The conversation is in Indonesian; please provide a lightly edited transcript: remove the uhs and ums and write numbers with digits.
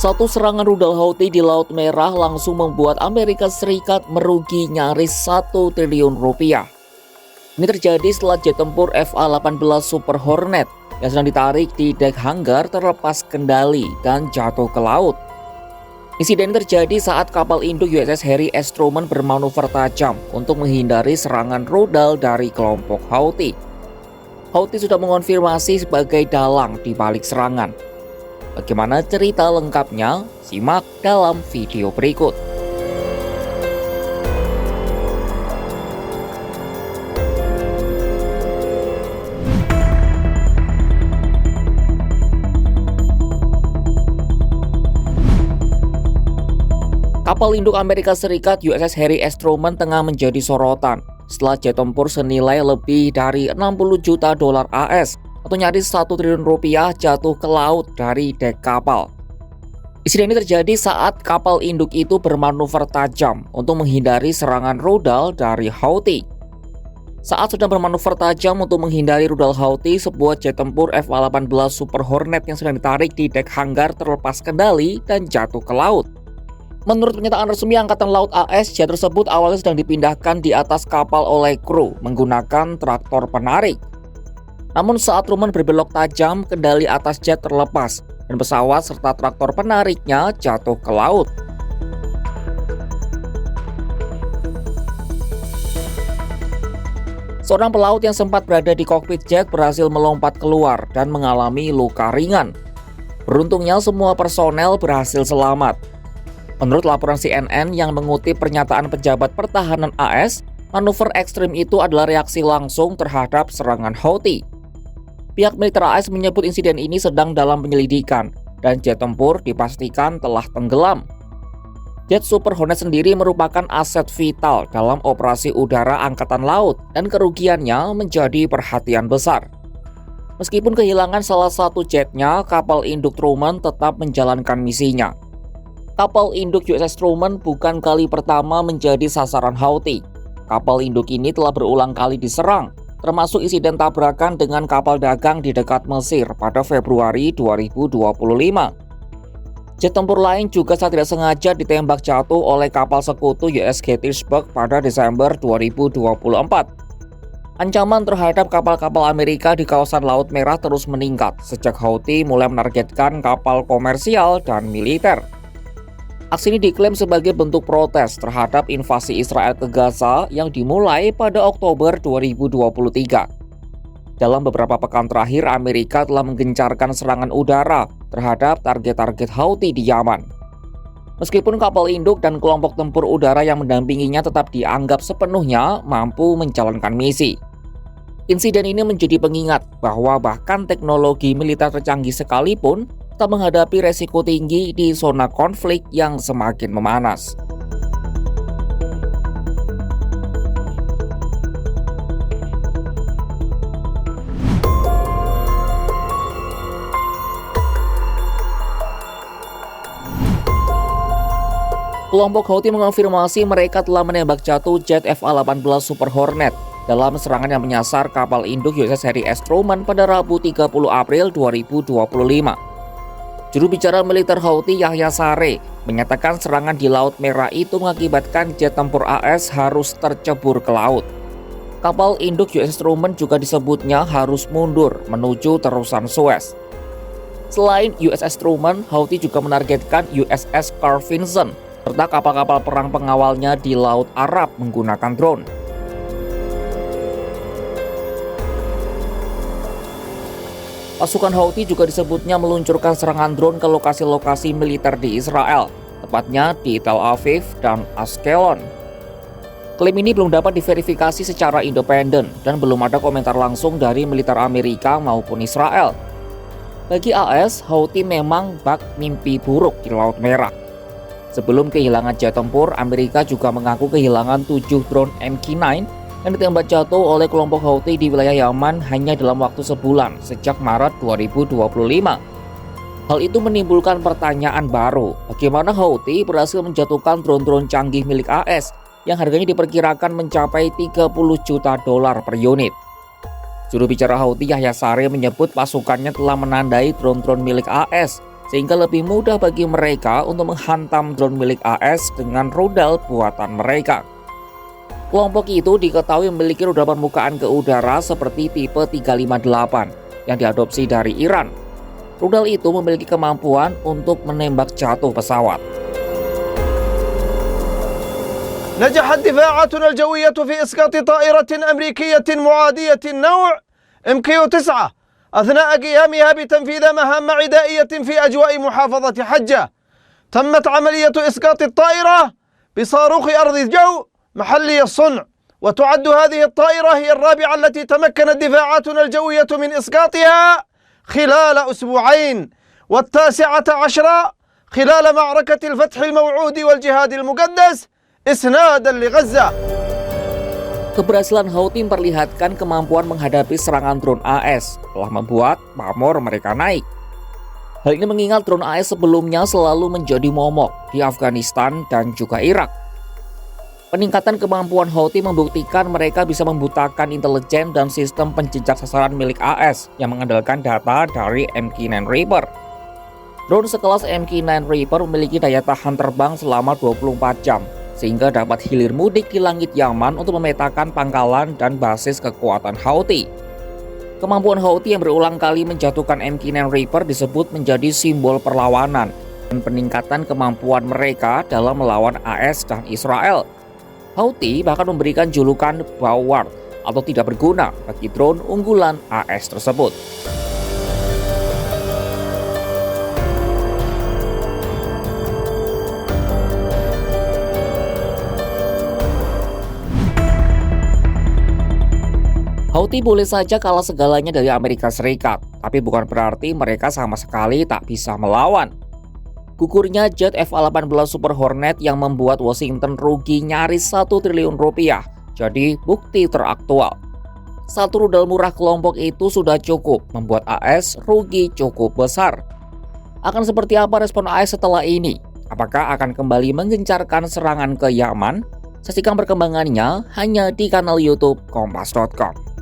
Satu serangan rudal Houthi di Laut Merah langsung membuat Amerika Serikat merugi nyaris 1 triliun rupiah. Ini terjadi setelah jet tempur FA-18 Super Hornet yang sedang ditarik di dek hanggar terlepas kendali dan jatuh ke laut. Insiden ini terjadi saat kapal induk USS Harry S. Truman bermanuver tajam untuk menghindari serangan rudal dari kelompok Houthi. Houthi sudah mengonfirmasi sebagai dalang di balik serangan. Bagaimana cerita lengkapnya? Simak dalam video berikut. Kapal induk Amerika Serikat USS Harry S. Truman tengah menjadi sorotan setelah jet tempur senilai lebih dari 60 juta dolar AS atau nyaris 1 triliun rupiah jatuh ke laut dari dek kapal. Insiden ini terjadi saat kapal induk itu bermanuver tajam untuk menghindari serangan rudal dari Houthi. Saat sedang bermanuver tajam untuk menghindari rudal Houthi, sebuah jet tempur FA-18 Super Hornet yang sedang ditarik di dek hanggar terlepas kendali dan jatuh ke laut. Menurut pernyataan resmi Angkatan Laut AS, jet tersebut awalnya sedang dipindahkan di atas kapal oleh kru menggunakan traktor penarik. Namun saat Truman berbelok tajam, kendali atas jet terlepas dan pesawat serta traktor penariknya jatuh ke laut. Seorang pelaut yang sempat berada di kokpit jet berhasil melompat keluar dan mengalami luka ringan. Beruntungnya semua personel berhasil selamat. Menurut laporan CNN yang mengutip pernyataan pejabat pertahanan AS, manuver ekstrim itu adalah reaksi langsung terhadap serangan Houthi. Pihak militer AS menyebut insiden ini sedang dalam penyelidikan dan jet tempur dipastikan telah tenggelam. Jet Super Hornet sendiri merupakan aset vital dalam operasi udara Angkatan Laut dan kerugiannya menjadi perhatian besar. Meskipun kehilangan salah satu jetnya, kapal induk Truman tetap menjalankan misinya. Kapal induk USS Truman bukan kali pertama menjadi sasaran Houthi. Kapal induk ini telah berulang kali diserang, termasuk insiden tabrakan dengan kapal dagang di dekat Mesir pada Februari 2025. Jet tempur lain juga secara tidak sengaja ditembak jatuh oleh kapal sekutu USS Gettysburg pada Desember 2024. Ancaman terhadap kapal-kapal Amerika di kawasan Laut Merah terus meningkat sejak Houthi mulai menargetkan kapal komersial dan militer. Aksi ini diklaim sebagai bentuk protes terhadap invasi Israel ke Gaza yang dimulai pada Oktober 2023. Dalam beberapa pekan terakhir, Amerika telah menggencarkan serangan udara terhadap target-target Houthi di Yaman. Meskipun kapal induk dan kelompok tempur udara yang mendampinginya tetap dianggap sepenuhnya mampu menjalankan misi. Insiden ini menjadi pengingat bahwa bahkan teknologi militer tercanggih sekalipun tetap menghadapi resiko tinggi di zona konflik yang semakin memanas. Kelompok Houthi mengonfirmasi mereka telah menembak jatuh jet FA-18 Super Hornet dalam serangan yang menyasar kapal induk USS Harry S. Truman pada Rabu 30 April 2025. Juru bicara militer Houthi Yahya Saree menyatakan serangan di Laut Merah itu mengakibatkan jet tempur AS harus tercebur ke laut. Kapal induk USS Truman juga disebutnya harus mundur menuju terusan Suez. Selain USS Truman, Houthi juga menargetkan USS Carl Vinson serta kapal-kapal perang pengawalnya di Laut Arab menggunakan drone. Pasukan Houthi juga disebutnya meluncurkan serangan drone ke lokasi-lokasi militer di Israel, tepatnya di Tel Aviv dan Ashkelon. Klaim ini belum dapat diverifikasi secara independen dan belum ada komentar langsung dari militer Amerika maupun Israel. Bagi AS, Houthi memang bak mimpi buruk di Laut Merah. Sebelum kehilangan jet tempur, Amerika juga mengaku kehilangan 7 drone MQ-9 yang ditembak jatuh oleh kelompok Houthi di wilayah Yaman hanya dalam waktu sebulan sejak Maret 2025. Hal itu menimbulkan pertanyaan baru, bagaimana Houthi berhasil menjatuhkan drone-drone canggih milik AS yang harganya diperkirakan mencapai 30 juta dolar per unit. Juru bicara Houthi Yahya Saree menyebut pasukannya telah menandai drone-drone milik AS sehingga lebih mudah bagi mereka untuk menghantam drone milik AS dengan rudal buatan mereka. Kelompok itu diketahui memiliki rudal permukaan ke udara seperti tipe 358 yang diadopsi dari Iran. Rudal itu memiliki kemampuan untuk menembak jatuh pesawat. نجحت دفاعاتنا الجوية في إسقاط طائرة أمريكية معادية النوع MQ-9 أثناء قيامها بتنفيذ مهام عدائية في أجواء محافظة حجة. تمت عملية إسقاط الطائرة بصاروخ أرض الجو محلي الصنع، وتعد هذه الطائرة هي الرابعة التي تمكنت دفاعاتنا الجوية من إسقاطها خلال أسبوعين، والتاسعة عشرة خلال معركة الفتح الموعود والجهاد المقدس إسنادا لغزة. Keberhasilan Houthi memperlihatkan kemampuan menghadapi serangan drone AS telah membuat pamor mereka naik. Hal ini mengingat drone AS sebelumnya selalu menjadi momok di Afghanistan dan juga Irak. Peningkatan kemampuan Houthi membuktikan mereka bisa membutakan intelijen dan sistem penjejak sasaran milik AS yang mengandalkan data dari MQ-9 Reaper. Drone sekelas MQ-9 Reaper memiliki daya tahan terbang selama 24 jam, sehingga dapat hilir mudik di langit Yaman untuk memetakan pangkalan dan basis kekuatan Houthi. Kemampuan Houthi yang berulang kali menjatuhkan MQ-9 Reaper disebut menjadi simbol perlawanan dan peningkatan kemampuan mereka dalam melawan AS dan Israel. Houthi bahkan memberikan julukan Baward atau tidak berguna bagi drone unggulan AS tersebut. Houthi boleh saja kalah segalanya dari Amerika Serikat, tapi bukan berarti mereka sama sekali tak bisa melawan. Gugurnya jet F-18 Super Hornet yang membuat Washington rugi nyaris 1 triliun rupiah, jadi bukti teraktual. Satu rudal murah kelompok itu sudah cukup membuat AS rugi cukup besar. Akan seperti apa respon AS setelah ini? Apakah akan kembali menggencarkan serangan ke Yaman? Saksikan perkembangannya hanya di kanal YouTube Kompas.com.